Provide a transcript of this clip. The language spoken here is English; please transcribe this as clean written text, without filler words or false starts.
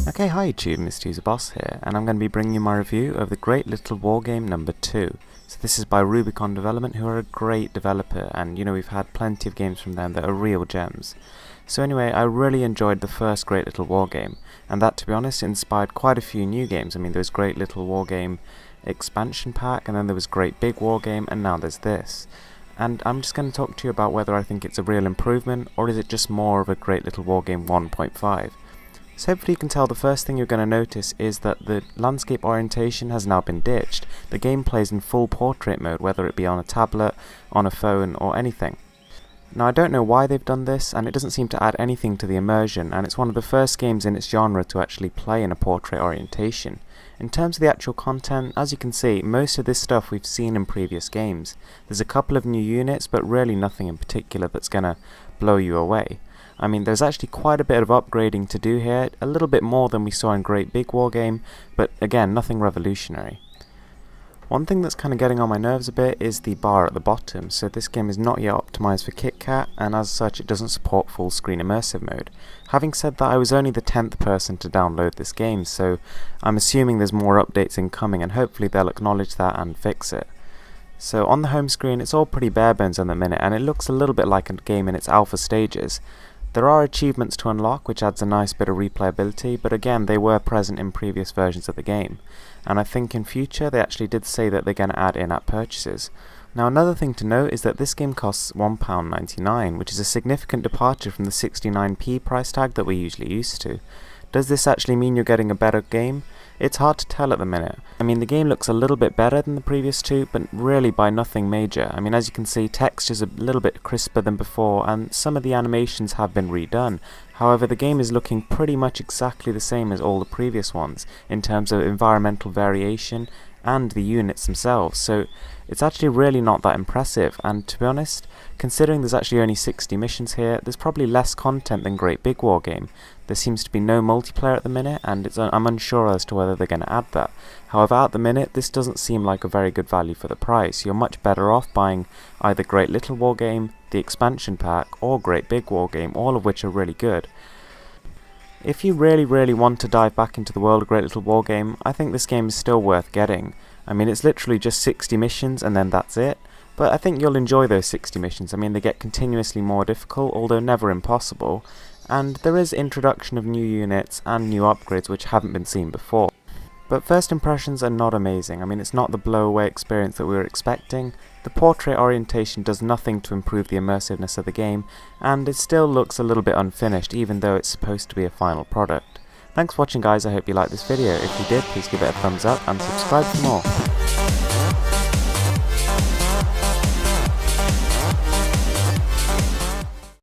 Okay, hi YouTube, Mr. User Boss here, and I'm going to be bringing you my review of the Great Little War Game number 2. So this is by Rubicon Development, who are a great developer, and you know, we've had plenty of games from them that are real gems. So anyway, I really enjoyed the first Great Little War Game, and that, to be honest, inspired quite a few new games. I mean, there was Great Little War Game expansion pack, and then there was Great Big War Game, and now there's this. And I'm just going to talk to you about whether I think it's a real improvement, or is it just more of a Great Little War Game 1.5. So hopefully you can tell the first thing you're going to notice is that the landscape orientation has now been ditched. The game plays in full portrait mode, whether it be on a tablet, on a phone, or anything. Now I don't know why they've done this, and it doesn't seem to add anything to the immersion, and it's one of the first games in its genre to actually play in a portrait orientation. In terms of the actual content, as you can see, most of this stuff we've seen in previous games. There's a couple of new units, but really nothing in particular that's gonna blow you away. I mean, there's actually quite a bit of upgrading to do here, a little bit more than we saw in Great Big War Game, but again, nothing revolutionary. One thing that's kind of getting on my nerves a bit is the bar at the bottom. So this game is not yet optimized for KitKat, and as such it doesn't support full screen immersive mode. Having said that, I was only the 10th person to download this game, so I'm assuming there's more updates incoming, and hopefully they'll acknowledge that and fix it. So on the home screen it's all pretty bare bones at the minute, and it looks a little bit like a game in its alpha stages. There are achievements to unlock, which adds a nice bit of replayability, but again, they were present in previous versions of the game. And I think in future, they actually did say that they're going to add in-app purchases. Now another thing to note is that this game costs £1.99, which is a significant departure from the 69p price tag that we're usually used to. Does this actually mean you're getting a better game? It's hard to tell at the minute. I mean, the game looks a little bit better than the previous two, but really by nothing major. I mean, as you can see, texture's a little bit crisper than before, and some of the animations have been redone. However, the game is looking pretty much exactly the same as all the previous ones, in terms of environmental variation and the units themselves, so it's actually really not that impressive. And to be honest, considering there's actually only 60 missions here, there's probably less content than Great Big War Game. There seems to be no multiplayer at the minute, and I'm unsure as to whether they're going to add that. However, at the minute, this doesn't seem like a very good value for the price. You're much better off buying either Great Little War Game, the expansion pack, or Great Big War Game, all of which are really good. If you really want to dive back into the world of Great Little War Game, I think this game is still worth getting. I mean, it's literally just 60 missions and then that's it, but I think you'll enjoy those 60 missions. I mean, they get continuously more difficult, although never impossible, and there is introduction of new units and new upgrades which haven't been seen before. But first impressions are not amazing. I mean, it's not the blow-away experience that we were expecting. The portrait orientation does nothing to improve the immersiveness of the game, and it still looks a little bit unfinished, even though it's supposed to be a final product. Thanks for watching guys, I hope you liked this video. If you did, please give it a thumbs up and subscribe for more.